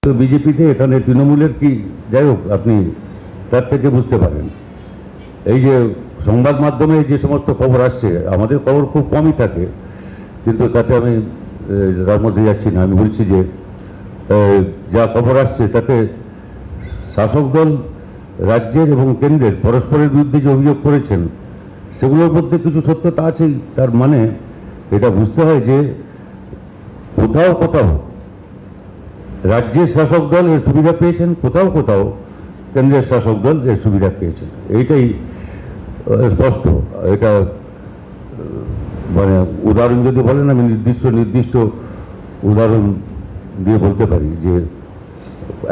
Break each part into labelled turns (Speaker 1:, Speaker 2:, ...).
Speaker 1: তো বিজেপিতে এখানে তৃণমূলের কি, যাই হোক আপনি তার থেকে বুঝতে পারেন। এই যে সংবাদ মাধ্যমে যে সমস্ত খবর আসছে, আমাদের খবর খুব কমই থাকে, কিন্তু তাতে আমি তার মধ্যে যাচ্ছি না। আমি বলছি যে যা খবর আসছে তাতে শাসক দল রাজ্যের এবং কেন্দ্রের পরস্পরের বিরুদ্ধে যে অভিযোগ করেছেন সেগুলোর মধ্যে কিছু সত্যতা আছে। তার মানে এটা বুঝতে হয় যে কোথাও কোথাও রাজ্যের শাসক দল এর সুবিধা পেয়েছেন, কোথাও কোথাও কেন্দ্রের শাসক দল এর সুবিধা পেয়েছেন। এইটাই স্পষ্ট। এটা মানে উদাহরণ যদি বলেন, আমি নির্দিষ্ট উদাহরণ দিয়ে বলতে পারি। যে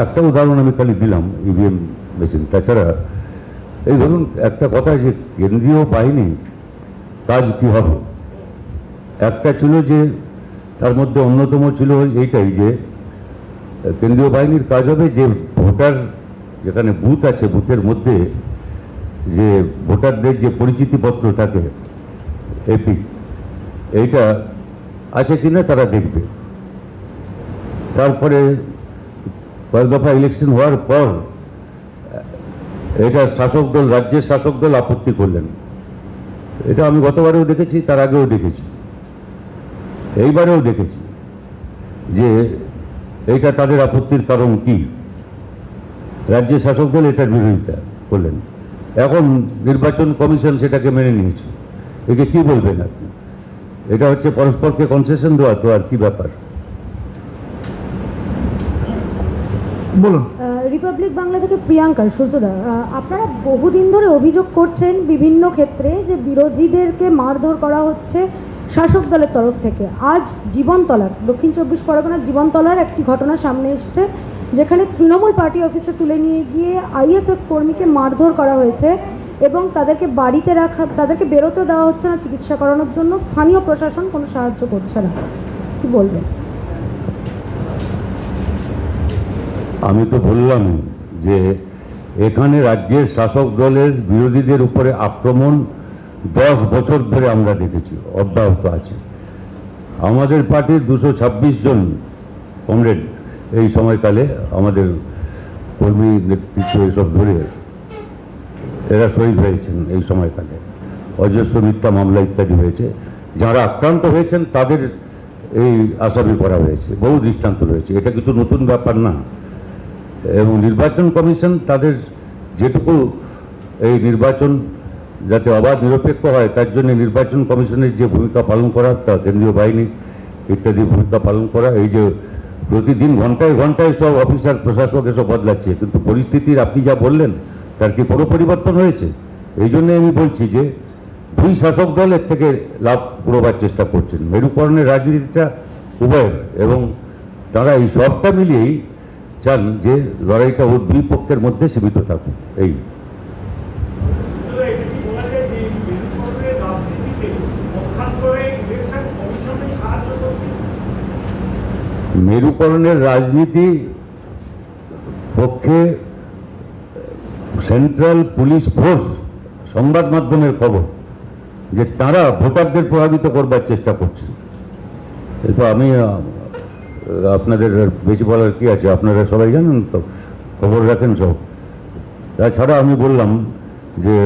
Speaker 1: একটা উদাহরণ আমি খালি দিলাম ইভিএম মেশিন। তাছাড়া এই ধরুন একটা কথা, যে কেন্দ্রীয় বাহিনী কাজ কি হবে, একটা ছিল যে তার মধ্যে অন্যতম ছিল এইটাই যে কেন্দ্রীয় বাহিনীর কাজ হবে যে ভোটার যেখানে বুথ আছে, বুথের মধ্যে যে ভোটারদের যে পরিচিতিপত্র থাকে এপিক, এইটা আছে কিনা তারা দেখবে। তারপরে কয়েক দফা ইলেকশন হওয়ার পর এটা শাসক দল, রাজ্যের শাসক দল আপত্তি করলেন। এটা আমি গতবারেও দেখেছি, তার আগেও দেখেছি, এইবারেও দেখেছি যে এইটা তাদের আপত্তির কারণ কি। রাজ্যের শাসক দল এটার বিরোধিতা করলেন। এখন নির্বাচন কমিশন সেটাকে মেনে নিয়েছে। একে কি বলবেন আপনি? এটা হচ্ছে পরস্পরকে কনসেশন দেওয়া, তো আর কি ব্যাপার?
Speaker 2: বলুন।
Speaker 3: রিপাবলিক বাংলা থেকে প্রিয়াঙ্কা সূর্যদা, আপনারা বহুদিন ধরে অভিযোগ করছেন বিভিন্ন ক্ষেত্রে যে বিরোধীদেরকে মারধর করা হচ্ছে শাসক দলের তরফ থেকে। আজ জীবনতলার, দক্ষিণ 24 পরগনার জীবনতলার একটি ঘটনা সামনে এসছে, যেখানে তৃণমূল পার্টি অফিসে তুলে নিয়ে গিয়ে আইএসএফ কর্মীকে মারধর করা হয়েছে এবং তাদেরকে বাড়িতে রাখা, তাদেরকে বেরোতে দেওয়া হচ্ছে না চিকিৎসা করানোর জন্য। স্থানীয় প্রশাসন কোনো সাহায্য করছে না, কি বলবেন?
Speaker 1: আমি তো বললাম যে এখানে রাজ্যের শাসক দলের বিরোধীদের উপরে আক্রমণ 10 বছর ধরে আমরা দেখেছি, অব্যাহত আছে। আমাদের পার্টির 226 জন কমরেড এই সময়কালে, আমাদের কর্মী নেতৃত্ব এসব ধরে এরা শহীদ হয়েছেন এই সময়কালে। অজস্র মিথ্যা মামলা ইত্যাদি হয়েছে। যারা আক্রান্ত হয়েছেন তাদের এই আসামি করা হয়েছে, বহু দৃষ্টান্ত রয়েছে। এটা কিছু নতুন ব্যাপার না। এবং নির্বাচন কমিশন তাদের যেটুকু এই নির্বাচন যাতে অবাধ নিরপেক্ষ হয় তার জন্য নির্বাচন কমিশনের যে ভূমিকা পালন করা, তা কেন্দ্রীয় বাহিনী ইত্যাদি ভূমিকা পালন করা। এই যে প্রতিদিন ঘন্টায় ঘন্টায় সব অফিসার প্রশাসক এসব বদলাচ্ছে, কিন্তু পরিস্থিতির আপনি যা বললেন তার কি কোনো পরিবর্তন হয়েছে? এই জন্য আমি বলছি যে দুই শাসক দল এর থেকে লাভ পুরোবার চেষ্টা করছেন। মেরুকরণের রাজনীতিটা উভয়ের, এবং তারা এই সবটা মিলিয়েই চান যে লড়াইটা ওর দুই পক্ষের মধ্যে সীমিত থাকুক। এই মেরুকরণের রাজনীতি পক্ষে সেন্ট্রাল পুলিশ ফোর্স, সংবাদ মাধ্যমের খবর যে তারা ভোটারদের প্রভাবিত করবার চেষ্টা করছে। তো আমি আপনাদের বেশি বলার কি আছে, আপনারা সবাই জানেন তো, খবর রাখেন সব। তাছাড়া আমি বললাম যে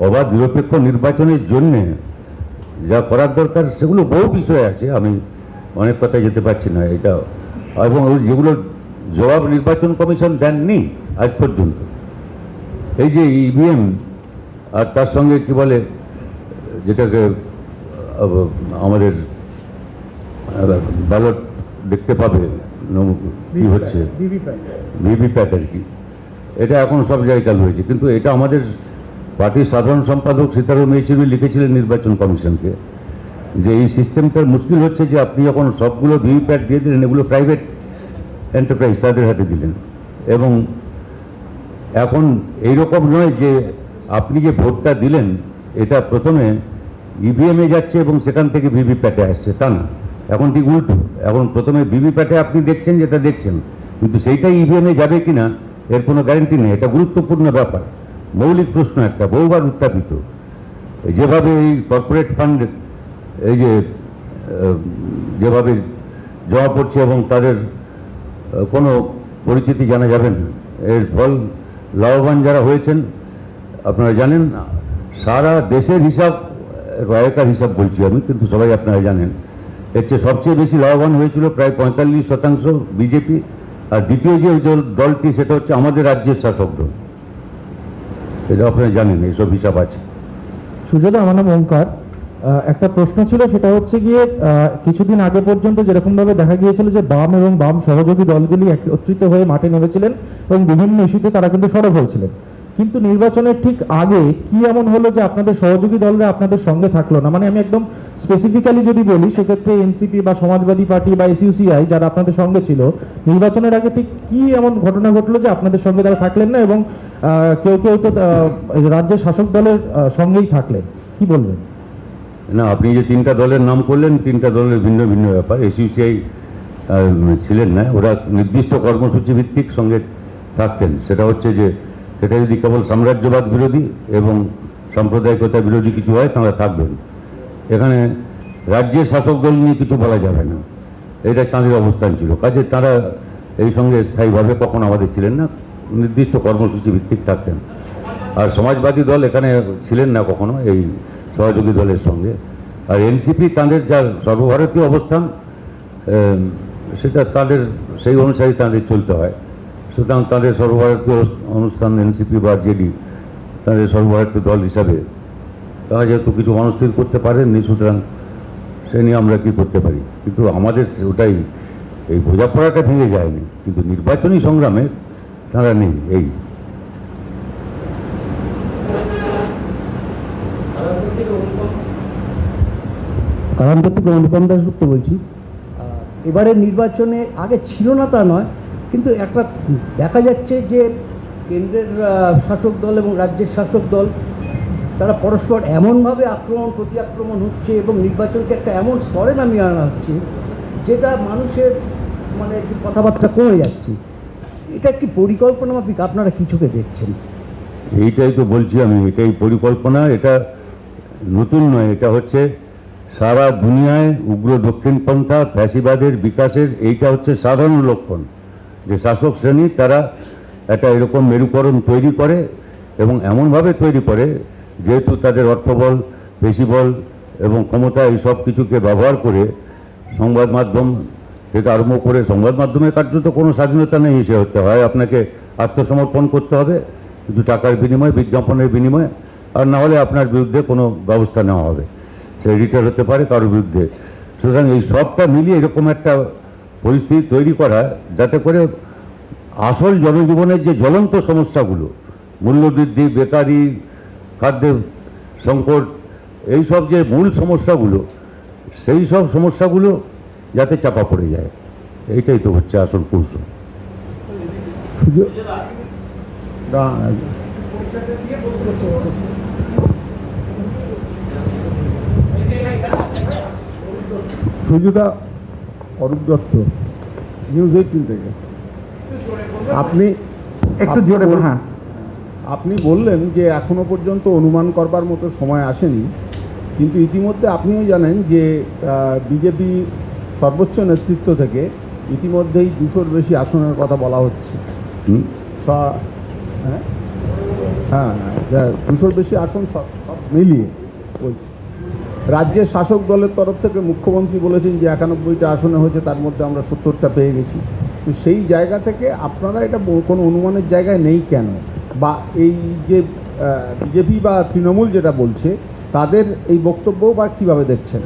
Speaker 1: অবাধ নিরপেক্ষ নির্বাচনের জন্যে যা করার দরকার সেগুলো বহু বিষয় আছে, আমি অনেক কথায় যেতে পারছি না এটা। এবং যেগুলোর জবাব নির্বাচন কমিশন দেননি আজ পর্যন্ত, এই যে ইভিএম আর তার সঙ্গে কি বলে যেটাকে আমাদের ব্যালট দেখতে পাবে কি হচ্ছে, ভিভিপ্যাট আর কি, এটা এখন সব জায়গায় চালু হয়েছে। কিন্তু এটা আমাদের পার্টির সাধারণ সম্পাদক সীতারাম ইয়েচুরি লিখেছিলেন নির্বাচন কমিশনকে যে এই সিস্টেমটার মুশকিল হচ্ছে যে আপনি যখন সবগুলো ভিভিপ্যাট দিয়ে দিলেন, এগুলো প্রাইভেট এন্টারপ্রাইজ তাদের হাতে দিলেন, এবং এখন এইরকম নয় যে আপনি যে ভোটটা দিলেন এটা প্রথমে ইভিএমে যাচ্ছে এবং সেখান থেকে ভিভিপ্যাটে আসছে, তা না। এখন ঠিক উল্টো। এখন প্রথমে ভিভিপ্যাটে আপনি দেখছেন যেটা দেখছেন, কিন্তু সেইটাই ইভিএমে যাবে কিনা এর কোনো গ্যারান্টি নেই। এটা গুরুত্বপূর্ণ ব্যাপার, মৌলিক প্রশ্ন একটা, বহুবার উত্থাপিত। যেভাবে এই কর্পোরেট ফান্ড এই যে যেভাবে জমা পড়ছে এবং তাদের কোনো পরিচিতি জানা যাবে না। এর ফল লাভবান যারা হয়েছেন আপনারা জানেন, সারা দেশের হিসাব, রয়কার হিসাব বলছি আমি, কিন্তু সবাই আপনারা জানেন এর চেয়ে সবচেয়ে বেশি লাভবান হয়েছিল প্রায় 45% বিজেপি, আর দ্বিতীয় যে দলটি সেটা হচ্ছে আমাদের রাজ্যের শাসক দল। এটা আপনারা জানেন, এইসব হিসাব আছে।
Speaker 4: সুজয়দা, আমার নাম ওঙ্কার। একটা প্রশ্ন ছিল, সেটা হচ্ছে গিয়ে কিছুদিন আগে পর্যন্ত যেরকম ভাবে দেখা গিয়েছিল যে বাম এবং বাম সহযোগী দলগুলি একত্রিত হয়ে মাঠে নেমেছিলেন এবং বিভিন্ন ইস্যুতে তারা কিন্তু সরব হয়েছিলেন, কিন্তু নির্বাচনের ঠিক আগে কি এমন হলো যে আপনাদের সহযোগী দলরা আপনাদের সঙ্গে থাকলো না? মানে আমি একদম স্পেসিফিক্যালি যদি বলি, সেক্ষেত্রে এনসিপি বা সমাজবাদী পার্টি বা এসইউসিআই যারা আপনাদের সঙ্গে ছিল, নির্বাচনের আগে ঠিক কি এমন ঘটনা ঘটলো যে আপনাদের সঙ্গে তারা থাকলেন না এবং কেউ কেউ তো রাজ্যের শাসক দলের সঙ্গেই থাকলেন? কি বলবেন?
Speaker 1: না, আপনি যে তিনটা দলের নাম করলেন, তিনটা দলের ভিন্ন ভিন্ন ব্যাপার। এসইউসিআই ছিলেন না, ওরা নির্দিষ্ট কর্মসূচি ভিত্তিক সঙ্গে থাকতেন। সেটা হচ্ছে যে সেটা যদি কেবল সাম্রাজ্যবাদ বিরোধী এবং সাম্প্রদায়িকতা বিরোধী কিছু হয় তারা থাকবেন। এখানে রাজ্যের শাসক দল নিয়ে কিছু বলা যাবে না, এটা তাঁদের অবস্থান ছিল। কাজে তারা এই সঙ্গে স্থায়ীভাবে কখনো আমাদের ছিলেন না, নির্দিষ্ট কর্মসূচি ভিত্তিক থাকতেন। আর সমাজবাদী দল এখানে ছিলেন না কখনো এই সহযোগী দলের সঙ্গে। আর এনসিপি তাদের যা সর্বভারতীয় অবস্থান, সেটা তাদের সেই অনুসারে তাদের চলতে হয়। সুতরাং তাদের সর্বভারতীয় অনুষ্ঠান এনসিপি বা জেডি তাদের সর্বভারতীয় দল হিসাবে তারা যেহেতু কিছু মনস্থির করতে পারেননি, সুতরাং সে নিয়ে আমরা কি করতে পারি। কিন্তু আমাদের ওটাই, এই বোঝাপড়াটা ভেঙে যায়নি, কিন্তু নির্বাচনী সংগ্রামে তারা নেই। এই
Speaker 5: কারণপত্র অনুপম দাসগুপ্ত বলছি। এবারের নির্বাচনে আগে ছিল না তা নয়, কিন্তু একটা দেখা যাচ্ছে যে কেন্দ্রের শাসক দল এবং রাজ্যের শাসক দল তারা পরস্পর এমনভাবে আক্রমণ প্রতি আক্রমণ হচ্ছে এবং নির্বাচনকে একটা এমন স্তরে নামিয়ে আনা হচ্ছে যেটা মানুষের মানে যে কথাবার্তা কমে যাচ্ছে। এটা একটি পরিকল্পনা মাফিক আপনারা কিছুকে দেখছেন?
Speaker 1: এইটাই তো বলছি আমি, এটাই পরিকল্পনা। এটা নতুন নয়, এটা হচ্ছে সারা দুনিয়ায় উগ্র দক্ষিণপন্থা ফ্যাসিবাদের বিকাশের এইটা হচ্ছে সাধারণ লক্ষণ, যে শাসক শ্রেণী তারা একটা এরকম মেরুকরণ তৈরি করে এবং এমনভাবে তৈরি করে যেহেতু তাদের অর্থবল, পেশিবল এবং ক্ষমতা এই সব কিছুকে ব্যবহার করে সংবাদ মাধ্যম থেকে আরম্ভ করে, সংবাদ মাধ্যমের কার্যত কোনো স্বাধীনতা নেই, সে হতে হয় আপনাকে আত্মসমর্পণ করতে হবে কিছু টাকার বিনিময়ে, বিজ্ঞাপনের বিনিময়ে, আর না হলে আপনার বিরুদ্ধে কোনো ব্যবস্থা নেওয়া হবে, সে রিটার হতে পারে কারোর বিরুদ্ধে। সুতরাং এই সবটা মিলিয়ে এরকম একটা পরিস্থিতি তৈরি করা যাতে করে আসল জনজীবনের যে জ্বলন্ত সমস্যাগুলো, মূল্যবৃদ্ধি, বেকারি, খাদ্যের সংকট, এই সব যে মূল সমস্যাগুলো, সেই সব সমস্যাগুলো যাতে চাপা পড়ে যায়, এইটাই তো হচ্ছে আসল কৌশল।
Speaker 2: সুজয়দা, অরূপ দত্ত, নিউজ 18 থেকে। আপনি
Speaker 6: একটু জোরে বলুন। হ্যাঁ,
Speaker 2: আপনি বললেন যে এখনো পর্যন্ত অনুমান করবার মতো সময় আসেনি, কিন্তু ইতিমধ্যে আপনিও জানেন যে বিজেপি সর্বোচ্চ নেতৃত্ব থেকে ইতিমধ্যেই 200-র বেশি আসনের কথা বলা হচ্ছে। হ্যাঁ, 200-র বেশি আসন সব মিলিয়ে বলছি। রাজ্যের শাসক দলের তরফ থেকে মুখ্যমন্ত্রী বলেছেন যে 91টা আসনে হয়েছে, তার মধ্যে আমরা 70টা পেয়ে গেছি। তো সেই জায়গা থেকে আপনারা এটা কোনো অনুমানের জায়গায় নেই কেন? বা এই যে বিজেপি বা তৃণমূল যেটা বলছে তাদের এই বক্তব্য বা কিভাবে দেখছেন?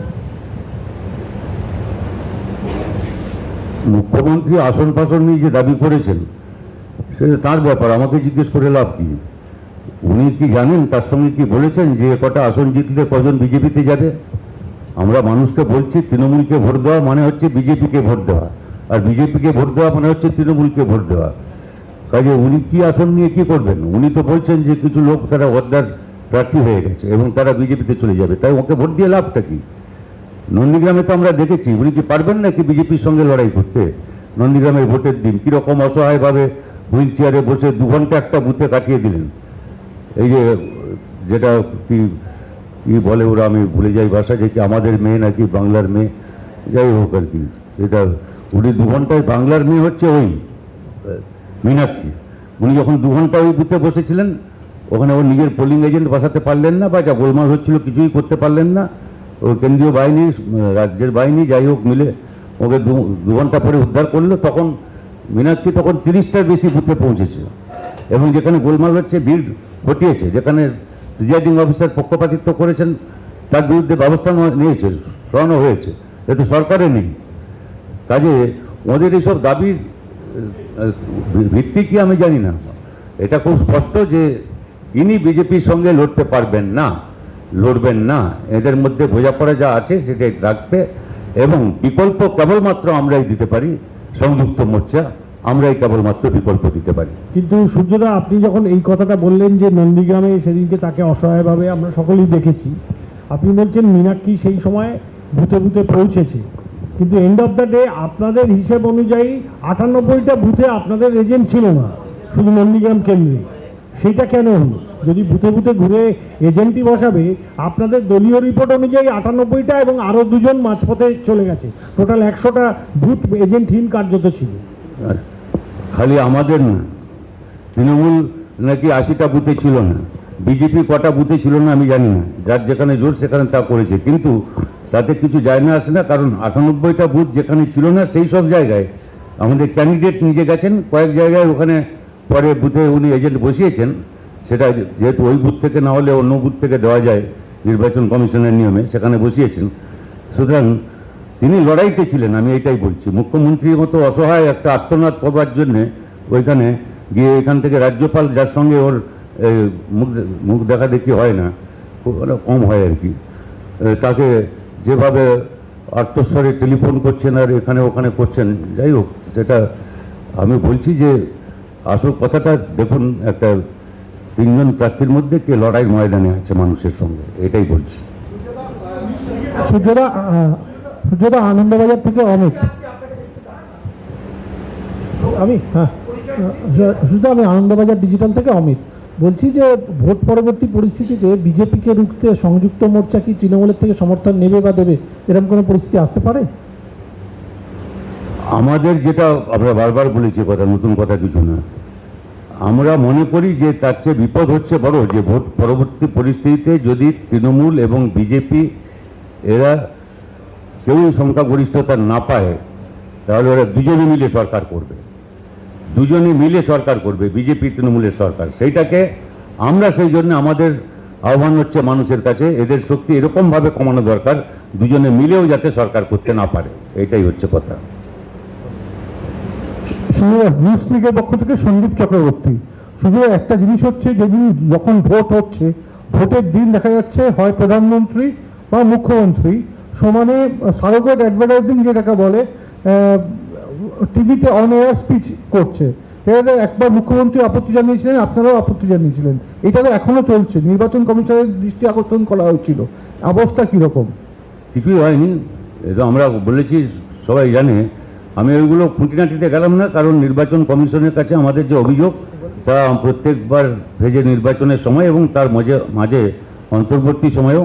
Speaker 1: মুখ্যমন্ত্রী আসন ফাসন নিয়ে যে দাবি করেছেন সেটা তার ব্যাপার, আমাকে জিজ্ঞেস করে লাভ কি? উনি কি জানেন তার সঙ্গে কি বলেছেন যে কটা আসন জিতলে কজন বিজেপিতে যাবে? আমরা মানুষকে বলছি তৃণমূলকে ভোট দেওয়া মানে হচ্ছে বিজেপিকে ভোট দেওয়া, আর বিজেপিকে ভোট দেওয়া মানে হচ্ছে তৃণমূলকে ভোট দেওয়া। কাজে উনি কি আসন নিয়ে কি করবেন? উনি তো বলছেন যে কিছু লোক তারা ওয়ার্ডার প্রার্থী হয়ে গেছে এবং তারা বিজেপিতে চলে যাবে, তাই ওকে ভোট দিয়ে লাভটা কি? নন্দীগ্রামে তো আমরা দেখেছি উনি কি পারবেন নাকি বিজেপির সঙ্গে লড়াই করতে? নন্দীগ্রামের ভোটের দিন কীরকম অসহায়ভাবে হুইল চেয়ারে বসে 2 ঘন্টা একটা বুথে কাটিয়ে দিলেন। এই যে যেটা কি বলে ওরা, আমি ভুলে যাই ভাষা, যে কি আমাদের মেয়ে নাকি বাংলার মেয়ে, যাই হোক আর কি, এটা উনি 2 ঘন্টায় বাংলার মেয়ে হচ্ছে ওই মীনাক্ষী, উনি যখন 2 ঘন্টা ওই বুথে বসেছিলেন, ওখানে ওর নিজের পোলিং এজেন্ট বসাতে পারলেন না, বা যা গোলমাল হচ্ছিল কিছুই করতে পারলেন না। ওই কেন্দ্রীয় বাহিনী, রাজ্যের বাহিনী যাই হোক মিলে ওকে 2 ঘন্টা পরে উদ্ধার করলো। তখন মীনাক্ষী তখন 30টার বেশি বুথে পৌঁছেছে, এবং যেখানে গোলমাল হচ্ছে, ভিড় ঘটিয়েছে, যেখানে প্রিজাইডিং অফিসার পক্ষপাতিত্ব করেছেন, তার বিরুদ্ধে ব্যবস্থা নিয়েছে, সরানো হয়েছে। এতে সরকারে নেই। কাজে ওদের এইসব দাবির ভিত্তি কি আমি জানি না। এটা খুব স্পষ্ট যে ইনি বিজেপির সঙ্গে লড়তে পারবেন না, লড়বেন না। এদের মধ্যে বোঝাপড়া যা আছে সেটাই রাখবে, এবং বিকল্প কেবলমাত্র আমরাই দিতে পারি। সংযুক্ত মোর্চা আমরাই কেবলমাত্র বিকল্প দিতে পারি।
Speaker 7: কিন্তু সূর্যদা, আপনি যখন এই কথাটা বললেন যে নন্দীগ্রামে সেদিনকে তাকে অসহায়ভাবে আমরা সকলেই দেখেছি, আপনি বলছেন মীনাক্ষী সেই সময় বুথে বুথে পৌঁছেছে, কিন্তু এন্ড অফ দ্য ডে আপনাদের হিসেব অনুযায়ী 98টা বুথে আপনাদের এজেন্ট ছিল না, শুধু নন্দীগ্রাম কেন্দ্রে। সেইটা কেন হলো? যদি বুথে বুথে ঘুরে এজেন্টই বসাবে, আপনাদের দলীয় রিপোর্ট অনুযায়ী 98টা এবং আরও 2জন মাঝপথে চলে গেছে, টোটাল 100টা বুথ এজেন্টহীন কার্যত ছিল।
Speaker 1: খালি আমাদের না, তৃণমূল নাকি 80টা বুথে ছিল না, বিজেপি কটা বুথে ছিল না আমি জানি না। যার যেখানে জোর সেখানে তা করেছে, কিন্তু তাতে কিছু যায় না আসে না। কারণ 98টা বুথ যেখানে ছিল না, সেই সব জায়গায় আমাদের ক্যান্ডিডেট নিজে গেছেন। কয়েক জায়গায় ওখানে পরে বুথে উনি এজেন্ট বসিয়েছেন, সেটা যেহেতু ওই বুথ থেকে না হলে অন্য বুথ থেকে দেওয়া যায় নির্বাচন কমিশনের নিয়মে, সেখানে বসিয়েছেন। সুতরাং তিনি লড়াইতে ছিলেন, আমি এটাই বলছি। মুখ্যমন্ত্রীর মতো অসহায় একটা আত্মনাদ করবার জন্যে ওইখানে গিয়ে, এখান থেকে রাজ্যপাল, যার সঙ্গে ওর মুখ দেখা দেখি হয় না, কম হয় আর কি, তাকে যেভাবে আত্মস্বরে টেলিফোন করছেন আর এখানে ওখানে করছেন, যাই হোক, সেটা আমি বলছি যে আসল কথাটা দেখুন, একটা 3জন প্রার্থীর মধ্যে কে লড়াই ময়দানে আছে মানুষের সঙ্গে, এটাই বলছি।
Speaker 7: সূর্যদা, আনন্দবাজার থেকে অমিত। আমি আমি আনন্দবাজার ডিজিটাল থেকে অমিত বলছি যে ভোট পরবর্তী পরিস্থিতিতে বিজেপিকে রুখতে সংযুক্ত মোর্চা কি তৃণমূলের থেকে সমর্থন নেবে বা দেবে, এরকম কোনো পরিস্থিতি আসতে পারে?
Speaker 1: আমাদের যেটা আমরা বারবার বলেছি, কথা নতুন কথা কিছু না। আমরা মনে করি যে তার চেয়ে বিপদ হচ্ছে বড়, যে ভোট পরবর্তী পরিস্থিতিতে যদি তৃণমূল এবং বিজেপি এরা কেউই সংখ্যাগরিষ্ঠতা না পায়, তাহলে ওরা দুজনে মিলে সরকার করবে, বিজেপি তৃণমূলের সরকার। সেইটাকে আমরা, সেই জন্য আমাদের আহ্বান হচ্ছে মানুষের কাছে, এদের শক্তি এরকমভাবে কমানো দরকার, দুজনে মিলেও যাতে সরকার করতে না পারে, এটাই হচ্ছে কথা।
Speaker 7: নিউজ ক্লিকের পক্ষ থেকে সন্দীপ চক্রবর্তী। শুধু একটা জিনিস হচ্ছে, যেদিন যখন ভোট হচ্ছে, ভোটের দিন দেখা যাচ্ছে হয় প্রধানমন্ত্রী বা মুখ্যমন্ত্রী সমানে সারোগেট অ্যাডভার্টাইজিং যেটাকে বলে, টিভিতে অন এয়ার স্পিচ করছে। এর একবার মুখ্যমন্ত্রী আপত্তি জানিয়েছিলেন, আপনারাও আপত্তি জানিয়েছিলেন, এটা তো এখনো চলছে। নির্বাচন কমিশনের দৃষ্টি আকর্ষণ করা হয়েছিল, অবস্থা কিরকম?
Speaker 1: কিছুই হয়নি, এটা আমরা বলেছি, সবাই জানে। আমি ওইগুলো খুঁটিনাটিতে গেলাম না, কারণ নির্বাচন কমিশনের কাছে আমাদের যে অভিযোগ, তা প্রত্যেকবার ফেজে নির্বাচনের সময় এবং তার মাঝে অন্তর্বর্তী সময়েও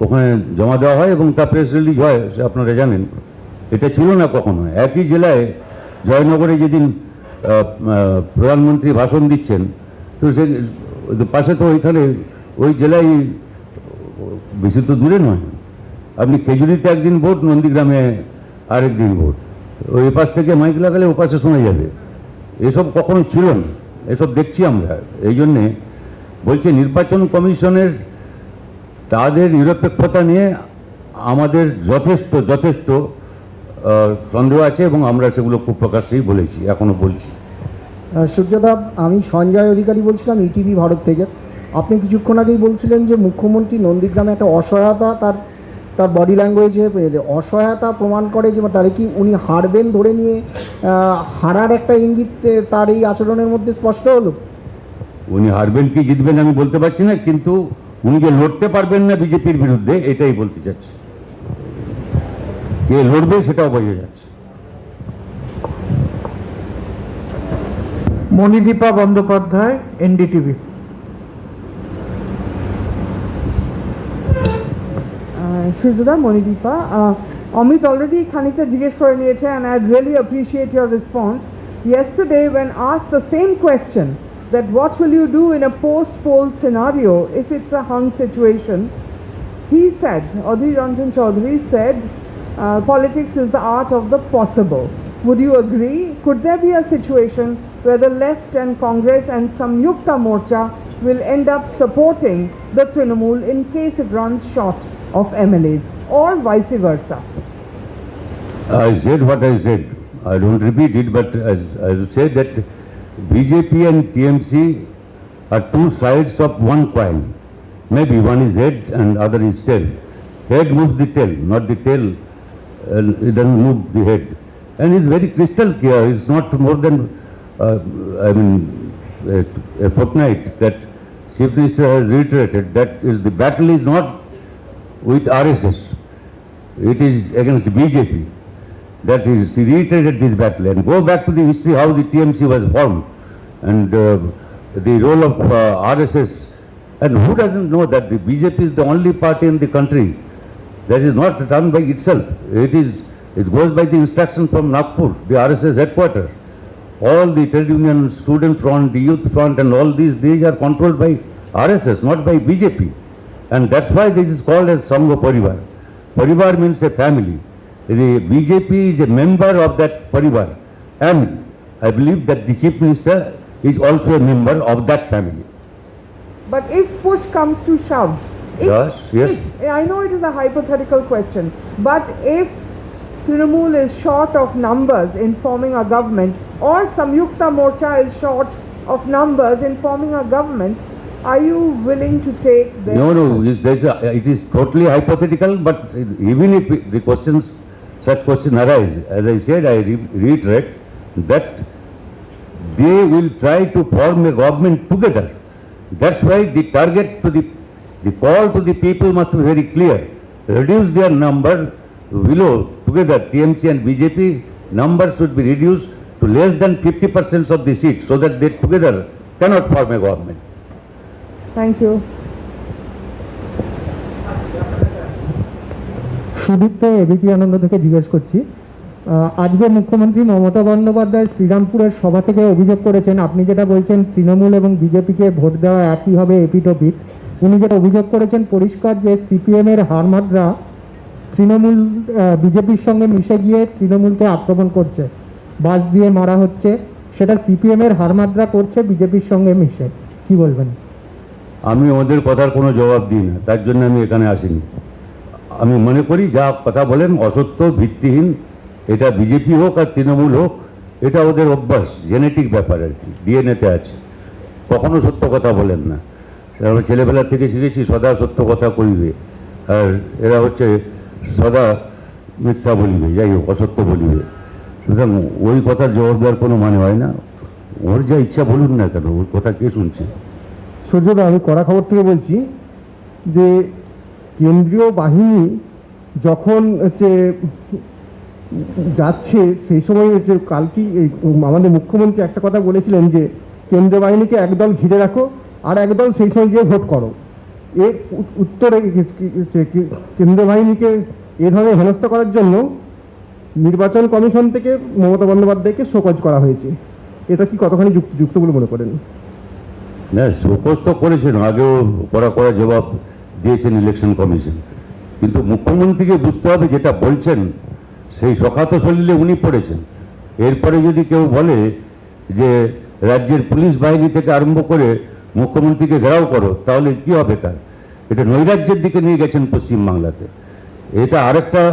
Speaker 1: ওখানে জমা দেওয়া হয় এবং তা প্রেস রিলিজ হয়, সে আপনারা জানেন। এটা ছিল না কখনো। একই জেলায় জয়নগরে যেদিন প্রধানমন্ত্রী ভাষণ দিচ্ছেন, তো সে পাশে তো ওইখানে ওই জেলায়, বেশি তো দূরে নয়, আপনি খেজুরিতে একদিন ভোট, নন্দীগ্রামে আরেকদিন ভোট, ওই পাশ থেকে মাইক লাগালে ও পাশে শোনা যাবে। এসব কখনো ছিল না, এসব দেখছি আমরা। এই জন্যে বলছে নির্বাচন কমিশনের তাদের নিরপেক্ষতা নিয়ে আমাদের যথেষ্ট সন্দেহ আছে, এবং আমরা সেগুলো খুব প্রকাশ্যেই বলেছি, এখনো বলছি।
Speaker 8: সূর্যদা, আমি সঞ্জয় অধিকারী বলছিলাম, ইটিভি ভারত থেকে। আপনি কিছুক্ষণ আগেই বলছিলেন যে মুখ্যমন্ত্রী নন্দীগ্রামে একটা অসহায়তা, তার বডি ল্যাঙ্গুয়েজে অসহায়তা প্রমাণ করে, যে তাহলে কি উনি হারবেন ধরে নিয়ে হারার একটা ইঙ্গিত তার এই আচরণের মধ্যে স্পষ্ট হলো?
Speaker 1: উনি হারবেন কি জিতবেন আমি বলতে পারছি না, কিন্তু উনি যে লড়তে পারবেন না বিজেপির বিরুদ্ধে, এটাই বলতে চাচ্ছি। কে লড়বে সেটাও বোঝা যাচ্ছে।
Speaker 6: মণিদীপা বন্দ্যোপাধ্যায়, এনডিটিভি।
Speaker 9: সূর্যদা, মণিদীপা। অমিত অলরেডি খানিকটা জিজ্ঞেস করে নিয়েছে, and I really appreciate your response. yesterday when asked the same question, that what will you do in a post-poll scenario if it's a hung situation, he said, Adhir Ranjan Chaudhary said, politics is the art of the possible. Would you agree? Could there be a situation where the left and Congress and Samyukta Morcha will end up supporting the Trinamool in case it runs short of MLAs, or vice versa?
Speaker 1: I said what I said. I don't repeat it, but I said that BJP and TMC are two sides of one coin. Maybe one is head and other is tail. Head moves the tail, not the tail. It doesn't move the head. And it's very crystal clear. It's not more than, a fortnight that Chief Minister has reiterated that the battle is not with RSS. It is against BJP. That is, he reiterated this battle. And go back to the history how the TMC was formed and the role of RSS. And who doesn't know that the BJP is the only party in the country that is not run by itself. It goes by the instruction from Nagpur, the RSS headquarters. All the trade union, student front, the youth front and all these are controlled by RSS, not by BJP. And that's why this is called as Sangha Parivar. Parivar means a family. The BJP is a member of that Parivar. And I believe that the Chief Minister is also a member of that family.
Speaker 9: But if push comes to shove,
Speaker 1: Yes.
Speaker 9: I know it is a hypothetical question, but if Trinamool is short of numbers in forming a government, or Samyukta Morcha is short of numbers in forming a government, are you willing to take their...
Speaker 1: No, it is totally hypothetical, but even if such questions arise, as I said, I reiterate that they will try to form a government together. That's why the target to the call to the people must be very clear. Reduce their number below, together, TMC and BJP, number should be reduced to less than 50% of the seats so that they together cannot form a government.
Speaker 9: Thank you.
Speaker 4: Sudipta ABP Ananda থেকে জিজ্ঞেস করছি, আজকে মুখ্যমন্ত্রী মমতা বন্দ্যোপাধ্যায় শ্রীরামপুরের সভা থেকে অভিযোগ করেছেন, আপনি যেটা বলছেন তৃণমূল এবং বিজেপিকে ভোট দেওয়া একই হবে এপিটোপিট, উনি যেটা অভিযোগ করেছেন পরিষ্কার যে সিপিএম এর হারমাদরা তৃণমূল বিজেপির সঙ্গে মিশে গিয়ে তৃণমূলকে আক্রমণ করছে, বাস দিয়ে মারা হচ্ছে, সেটা সিপিএম এর হারমাদরা করছে বিজেপির সঙ্গে মিশে, কি বলবেন?
Speaker 1: আমি ওদের কথার কোনো জবাব দিই না, তার জন্য আমি এখানে আসিনি। আমি মনে করি যা কথা বলেন অসত্য, ভিত্তিহীন। এটা বিজেপি হোক আর তৃণমূল হোক, এটা ওদের অভ্যাস, জেনেটিক ব্যাপার আর কি, ডিএনএতে আছে। কখনো সত্য কথা বলেন না। আমরা ছেলেবেলা থেকে শিখেছি সদা সত্য কথা কইবে, আর এরা হচ্ছে সদা মিথ্যা বলিবে, যাই হোক অসত্য বলিবে। সুতরাং ওই কথার জবাব দেওয়ার কোনো মানে হয় না। ওর যা ইচ্ছা বলুন না কেন, ওর কথা কে শুনছে?
Speaker 7: সূর্যদা, আমি কড়া খবর থেকে বলছি যে কেন্দ্রীয় বাহিনী যখন যাচ্ছে সেই সময় কালকে আমাদের মুখ্যমন্ত্রী একটা কথা বলেছিলেন যে কেন্দ্রীয় বাহিনীকে একদল ঘিরে রাখো আর একদল সেই সময় গিয়ে ভোট করো। এর উত্তরে কেন্দ্রীয় বাহিনীকে এ ধরনের হেনস্থা করার জন্য নির্বাচন কমিশন থেকে মমতা বন্দ্যোপাধ্যায়কে শোকজ করা হয়েছে। এটা কি কতখানি যুক্ত বলে মনে করেন?
Speaker 1: না, শোকজ তো করেছেন, আগেও কড়া জবাব দিয়েছেন ইলেকশন কমিশন। কিন্তু মুখ্যমন্ত্রীকে বুঝতে হবে যেটা বলছেন সেই সখাত শরীরে উনি পড়েছেন। এরপরে যদি কেউ বলে যে রাজ্যের পুলিশ বাহিনী থেকে আরম্ভ করে মুখ্যমন্ত্রীকে ঘেরাও করো, তাহলে কি হবে তার? এটা নৈরাজ্যের দিকে নিয়ে গেছেন পশ্চিমবাংলাতে। এটা আরেকটা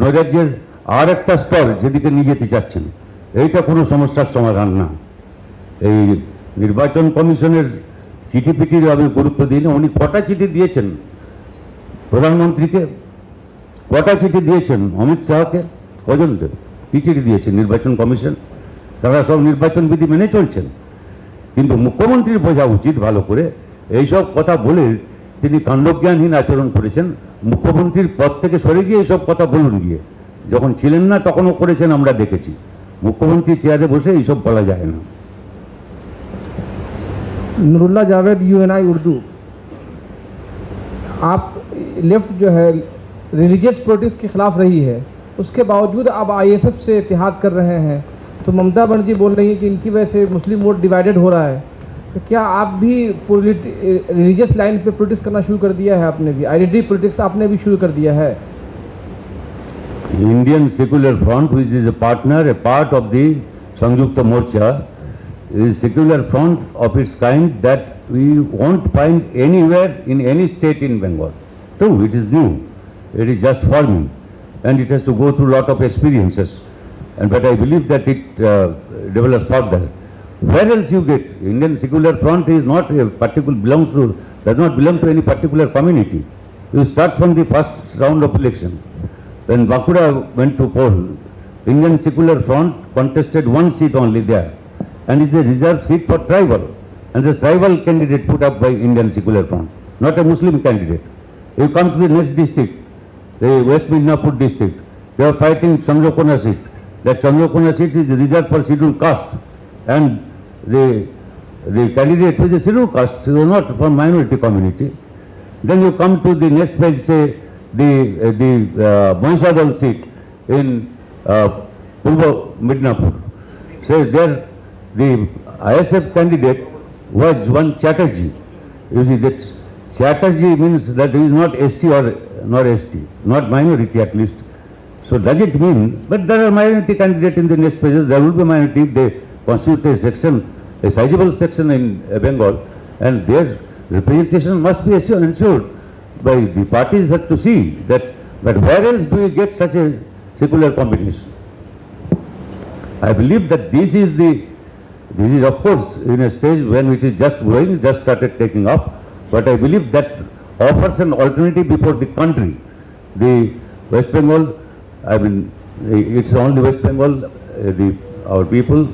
Speaker 1: নৈরাজ্যের আরেকটা স্তর যেদিকে নিয়ে যেতে চাচ্ছেন। এইটা কোনো সমস্যার সমাধান না। এই নির্বাচন কমিশনের চিঠিপিটির আমি গুরুত্ব দিই না। উনি কটা চিঠি দিয়েছেন প্রধানমন্ত্রীকে, কটা চিঠি দিয়েছেন অমিত শাহকে, কজনকে কি চিঠি দিয়েছেন নির্বাচন কমিশন? তারা সব নির্বাচন বিধি মেনে চলছেন। কিন্তু মুখ্যমন্ত্রীর বোঝা উচিত ভালো করে, এইসব কথা বলে তিনি কাণ্ডজ্ঞানহীন আচরণ করেছেন। মুখ্যমন্ত্রীর পদ থেকে সরে গিয়ে এইসব কথা বলুন গিয়ে, যখন ছিলেন না তখনও করেছেন, আমরা দেখেছি। মুখ্যমন্ত্রী চেয়ারে বসে এইসব বলা যায় না।
Speaker 6: नुरुल्लाह जावेद UNI उर्दू, आप लेफ्ट जो है रिलीजियस प्रोटेस्ट के खिलाफ रही है, उसके बावजूद अब ISF से इत्तेहाद कर रहे हैं। तो ममता बनर्जी बोल रही है कि इनकी वजह से मुस्लिम वोट डिवाइडेड हो रहा है, तो क्या आप भी रिलीजियस लाइन पे पॉलिटिक्स करना शुरू कर दिया है? आपने भी आइडेंटिटी पॉलिटिक्स आपने भी शुरू कर दिया है?
Speaker 1: Indian Secular Front, which is a partner, a part of the Sanjukta Morcha, is secular front of its kind that we won't find anywhere in any state in Bengal. True, it is new. It is just forming, and it has to go through a lot of experiences. But I believe that it develops further. Where else you get? Indian Secular Front is not a particular, does not belong to any particular community. You start from the first round of election. When Bankura went to poll, Indian Secular Front contested one seat only there, and is a reserved seat for tribal. And this tribal candidate put up by Indian Secular Front, not a Muslim candidate. You come to the next district, the West Midnapur district, they are fighting Chandrakona seat. That Chandrakona seat is reserved for scheduled caste, and the candidate with the scheduled caste is not from minority community. Then you come to the next page, say the Mahishadal seat in Purva Midnapur. Say there the ISF candidate was one Chatterjee. You see that Chatterjee means that he is not SC or not ST, not minority at least. So does it mean, but there are minority candidates in the next pages, there will be minority if they constitute a section, a sizable section in Bengal, and their representation must be ensured by the parties have to see that, but where else do you get such a secular combination? I believe that this is of course in a stage when it is just growing, just started taking up, but I believe that offers an alternative before the country. The West Bengal, I mean, it's only West Bengal, our people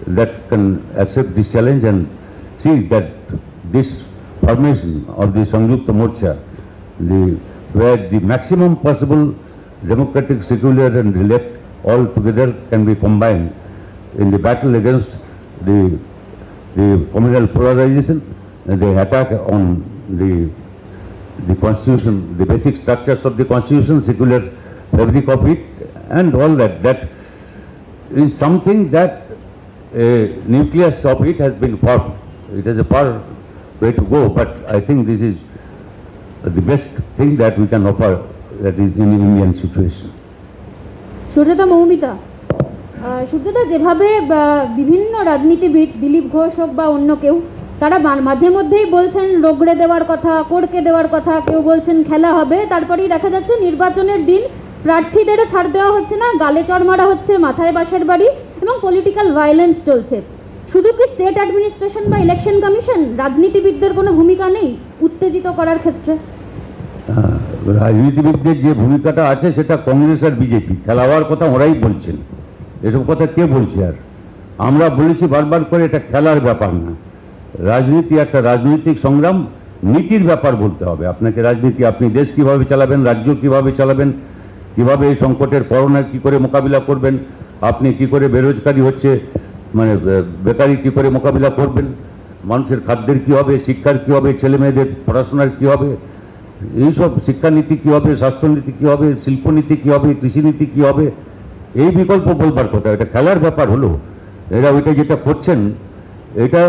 Speaker 1: that can accept this challenge and see that this formation of the Sanjukta Morcha, where the maximum possible democratic, secular and elect all together can be combined in the battle against the communal polarization, and the attack on the constitution, the basic structures of the constitution, secular fabric of it, and all that. That is something that a nucleus of it has been formed. It has a far way to go, but I think this is the best thing that we can offer, that is in Indian situation.
Speaker 3: সূর্যদা Moumita, সূর্যদা যেভাবে বিভিন্ন রাজনীতিবিদ দিলীপ ঘোষ হোক বা অন্য কেউ, তারা মাঝে মধ্যেই বলছেন রগড়ে দেওয়ার কথা, কোড়কে দেওয়ার কথা, কেউ বলছেন খেলা হবে, তারপরেই দেখা যাচ্ছে নির্বাচনের দিন প্রার্থীদেরও ছাড় দেওয়া হচ্ছে না, গালে চড় মারা হচ্ছে, মাথায় বাঁশের বাড়ি এবং পলিটিক্যাল ভায়োলেন্স চলছে। শুধু কি স্টেট অ্যাডমিনিস্ট্রেশন বা ইলেকশন কমিশন, রাজনীতিবিদদের কোনো ভূমিকা নেই উত্তেজিত করার ক্ষেত্রে?
Speaker 1: রাজনীতিবিদদের যে ভূমিকাটা আছে সেটা কংগ্রেস আর বিজেপি, খেলা হওয়ার কথা ওরাই বলছেন, এসব কথা কে বলছে? আর আমরা বলেছি বারবার করে এটা খেলার ব্যাপার না, রাজনীতি একটা রাজনৈতিক সংগ্রাম, নীতির ব্যাপার বলতে হবে আপনাকে। রাজনীতি আপনি দেশ কিভাবে চালাবেন, রাজ্য কিভাবে চালাবেন, কিভাবে এই সংকটের করোনার কি করে মোকাবিলা করবেন, আপনি কি করে বেরোজগারি হচ্ছে মানে বেকারি কি করে মোকাবিলা করবেন, মানুষের খাদ্যের কি হবে, শিক্ষার কি হবে, ছেলে মেয়েদের পড়াশোনার কি হবে, এইসব শিক্ষানীতি কি হবে, স্বাস্থ্যনীতি কি হবে, শিল্পনীতি কি হবে, কৃষিনীতি কি হবে, এই বিকল্প বলবার কথা। এটা খেলার ব্যাপার হলো, এরা ওইটা যেটা করছেন এটা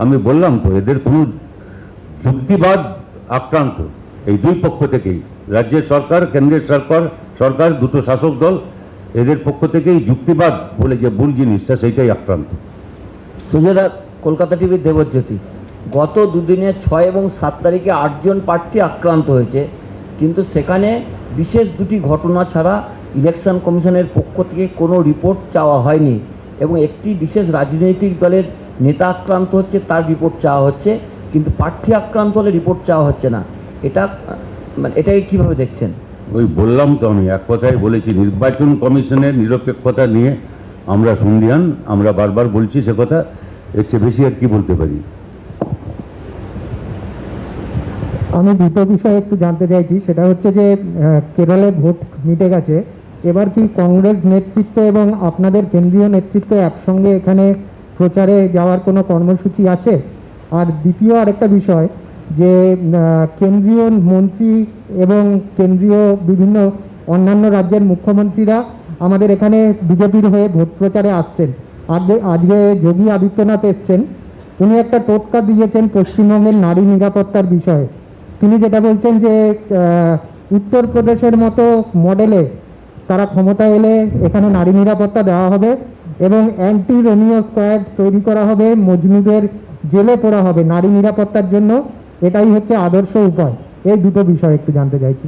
Speaker 1: আমি বললাম তো, এদের কোনো যুক্তিবাদ আক্রান্ত এই দুই পক্ষ থেকেই, রাজ্যের সরকার, কেন্দ্রের সরকার দুটো শাসক দল, এদের পক্ষ থেকেই যুক্তিবাদ বলে যে ভুল জিনিসটা সেইটাই আক্রান্ত।
Speaker 10: সুজয়দা, কলকাতা টিভির দেবজ্যোতি। গত দুদিনে 6 এবং 7 তারিখে 8 জন প্রার্থী আক্রান্ত হয়েছে, কিন্তু সেখানে বিশেষ দুটি ঘটনা ছাড়া ইলেকশন কমিশনের পক্ষ থেকে কোনো রিপোর্ট চাওয়া হয়নি, এবং একটি বিশেষ রাজনৈতিক দলের নেতা আক্রান্ত হচ্ছে, তার রিপোর্ট চাওয়া হচ্ছে, কিন্তু প্রার্থী আক্রান্ত হলে রিপোর্ট চাওয়া হচ্ছে না। এটাকে কীভাবে দেখছেন?
Speaker 1: ওই বললাম তো, আমি এক কথাই বলেছি, নির্বাচন কমিশনের নিরপেক্ষতা নিয়ে আমরা সন্দিহান, আমরা বারবার বলছি সে কথা, এর চেয়ে বেশি আর কি বলতে পারি।
Speaker 4: আমি দুটো বিষয় একটু জানতে চাইছি, সেটা হচ্ছে যে কেরলে ভোট মিটে গেছে, এবার কি কংগ্রেস নেতৃত্ব এবং আপনাদের কেন্দ্রীয় নেতৃত্ব একসঙ্গে এখানে প্রচারে যাওয়ার কোনো কর্মসূচি আছে? আর দ্বিতীয় আরেকটা বিষয়, যে কেন্দ্রীয় মন্ত্রী এবং কেন্দ্রীয় বিভিন্ন অন্যান্য রাজ্যের মুখ্যমন্ত্রীরা আমাদের এখানে বিজেপির হয়ে ভোট প্রচারে আসছেন। আজকে যোগী আদিত্যনাথ এসছেন, উনি একটা টোটকা দিয়েছেন পশ্চিমবঙ্গের নারী নিরাপত্তার বিষয়ে। তিনি যেটা বলছেন যে উত্তরপ্রদেশের মতো মডেলে তারা ক্ষমতায় এলে এখানে নারী নিরাপত্তা দেওয়া হবে এবং অ্যান্টি রোমিও স্কোয়াড তৈরি করা হবে, মজনুদের জেলে পড়া হবে নারী নিরাপত্তার জন্য। এটাই হচ্ছে আদর্শ উপায়। এই দুটো বিষয় একটু জানতে চাইছি।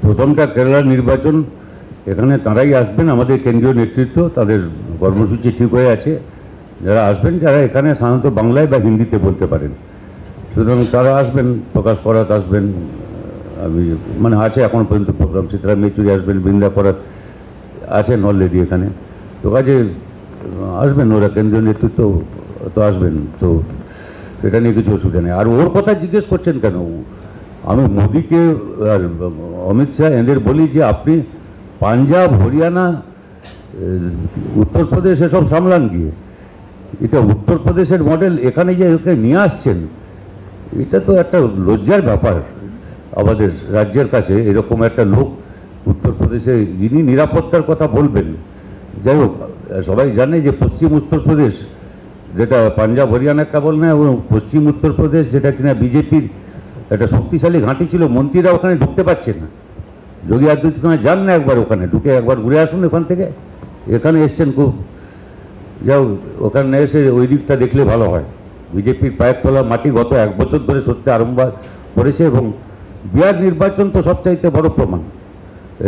Speaker 1: প্রথমটা কেরালার নির্বাচন, এখানে তারাই আসবেন, আমাদের কেন্দ্রীয় নেতৃত্ব, তাদের কর্মসূচি ঠিক হয়ে আছে। যারা আসবেন, যারা এখানে সাধারণত বাংলায় বা হিন্দিতে বলতে পারেন, সুতরাং তারা আসবেন। প্রকাশ করাত আসবেন, আমি মানে আছে এখন পর্যন্ত প্রোগ্রাম। সীতারাম ইয়েচুরি আসবেন, বৃন্দা করাত আছেন অলরেডি এখানে। তো কাজে আসবেন, ওরা কেন্দ্রীয় নেতৃত্ব তো আসবেন, তো এটা নিয়ে কিছু অসুবিধা নেই। আর ওর কথা জিজ্ঞেস করছেন কেন? আমি মোদিকে আর অমিত শাহ এদের বলি যে আপনি পাঞ্জাব, হরিয়ানা, উত্তরপ্রদেশ এসব সামলান গিয়ে। এটা উত্তরপ্রদেশের মডেল এখানে যে ওকে নিয়ে আসছেন, এটা তো একটা লজ্জার ব্যাপার আমাদের রাজ্যের কাছে। এরকম একটা লোক উত্তরপ্রদেশে ইনি নিরাপত্তার কথা বলবেন। যাই হোক, সবাই জানে যে পশ্চিম উত্তরপ্রদেশ, যেটা পাঞ্জাব হরিয়ানাটা বল না, এবং পশ্চিম উত্তরপ্রদেশ যেটা কিনা বিজেপির একটা শক্তিশালী ঘাঁটি ছিল, মন্ত্রীরা ওখানে ঢুকতে পারছে না। যোগী আদিত্যনাথ যান না একবার ওখানে, ঢুকে একবার ঘুরে আসুন ওখান থেকে। এখানে এসছেন খুব, যাও ওখানে এসে ওই দিকটা দেখলে ভালো হয়। বিজেপির পায়ের তলা মাটি গত 1 বছর ধরে সত্যি আরম্ভ করেছে, এবং বিহার নির্বাচন তো সবচাইতে বড় প্রমাণ।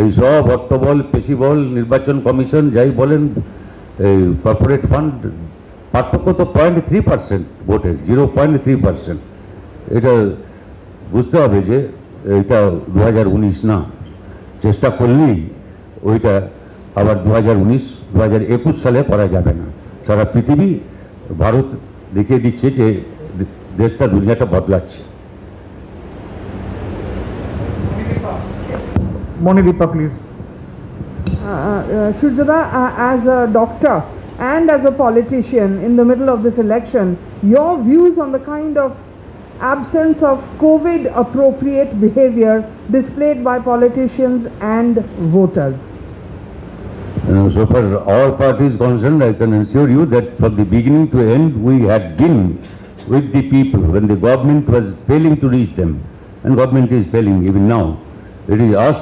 Speaker 1: এই সব অর্থবল, পেশিবল, নির্বাচন কমিশন যাই বলেন, এই কর্পোরেট ফান্ড, পার্থক্য তো 0.3% ভোটের, 0.3%। এটা বুঝতে হবে যে এটা 2019 না, চেষ্টা করলেই ওইটা আবার 2019, 2021 সালে করা যাবে না। সারা পৃথিবী, ভারত দেখিয়ে দিচ্ছে যে দেশটা, দুনিয়াটা বদলাচ্ছে।
Speaker 11: Monideepa, please.
Speaker 9: Shurzada, as a doctor and as a politician in the middle of this election, your views on the kind of absence of COVID appropriate behavior displayed by politicians and voters?
Speaker 1: So far all parties concerned, I can assure you that from the beginning to end we had been with the people when the government was failing to reach them, and government is failing even now. It is us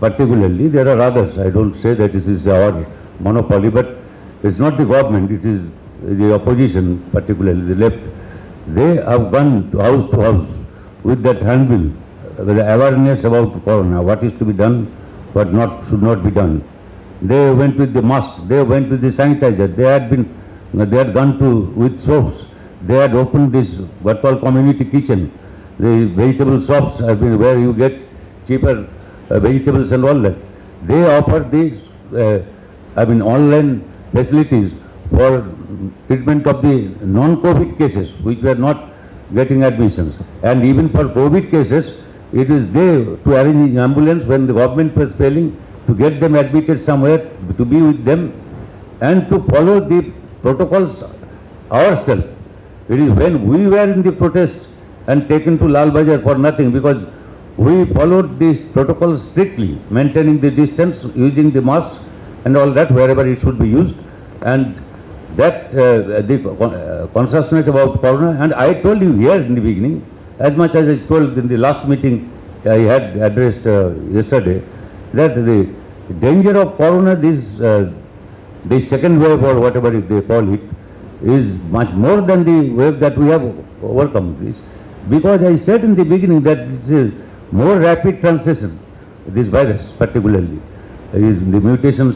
Speaker 1: particularly. There are others. I don't say that this is our monopoly, but it's not the government, it is the opposition, particularly the left. They have gone to house with that handbill, with the awareness about corona, what is to be done, what should not be done. They went with the mask, they went with the sanitizer, they had gone with soaps, they had opened this what called community kitchen. The vegetable shops have been where you get cheaper vegetables and all that. They offer these online facilities for treatment of the non-COVID cases which were not getting admissions, and even for COVID cases it is they to arrange an ambulance when the government was failing, to get them admitted somewhere, to be with them and to follow the protocols ourselves. It is when we were in the protest and taken to Lal Bazar for nothing, because we followed these protocols strictly, maintaining the distance, using the masks and all that wherever it should be used, and that the consciousness about corona. And I told you here in the beginning, as much as I told in the last meeting I had addressed yesterday, that the danger of corona, the second wave or whatever they call it, is much more than the wave that we have overcome this. Because I said in the beginning that it's a more rapid transmission, this virus particularly, is the mutations,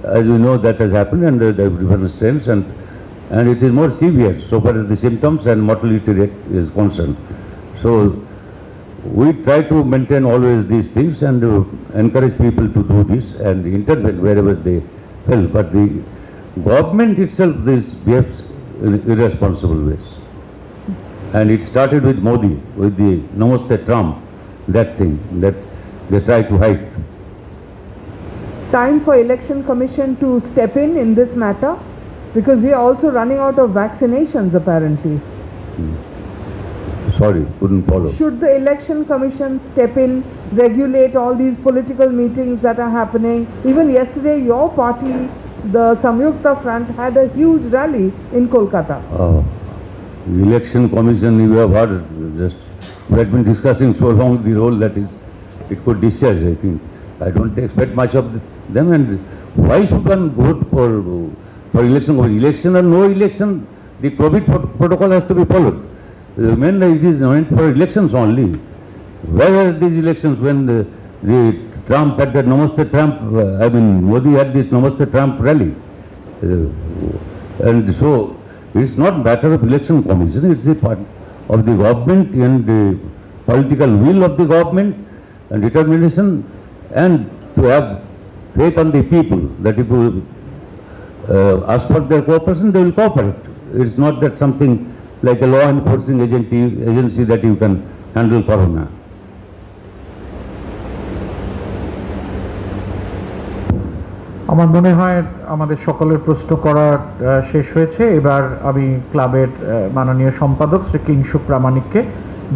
Speaker 1: as we know, that has happened, and the different strains, and it is more severe so far as the symptoms and mortality rate is concerned. So we try to maintain always these things and encourage people to do this and intervene wherever they help. But the government itself behaves in irresponsible ways. And it started with Modi, with the Namaste Trump, that thing that they try to hide.
Speaker 9: Time for Election Commission to step in this matter, because we are also running out of vaccinations apparently.
Speaker 1: Sorry, couldn't follow.
Speaker 9: Should the Election Commission step in regulate all these political meetings that are happening. Even yesterday, your party, the Samyukta Front, had a huge rally in Kolkata.
Speaker 1: Election Commission, you have heard, just we had been discussing so long the role that is it could discharge. I think I don't expect much of them. And why should one vote for election? Election or no election, the COVID protocol has to be followed. When it is meant for elections only. Where are these elections when the Trump had that Namaste Trump? Modi had this Namaste Trump rally, and so it's not matter of election commission. It's a part of the government and the political will of the government and determination, and to have faith on the people that if you ask for their cooperation, they will cooperate. It's not that something like a law enforcing agency that you can handle corona.
Speaker 11: আমার মনে হয় আমাদের সকলের প্রশ্ন করা শেষ হয়েছে। এবার আমি ক্লাবের মাননীয় সম্পাদক শ্রী কিংশুক প্রামাণিককে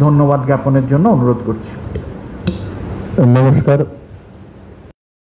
Speaker 11: ধন্যবাদ জ্ঞাপনের জন্য অনুরোধ করছি।
Speaker 4: নমস্কার।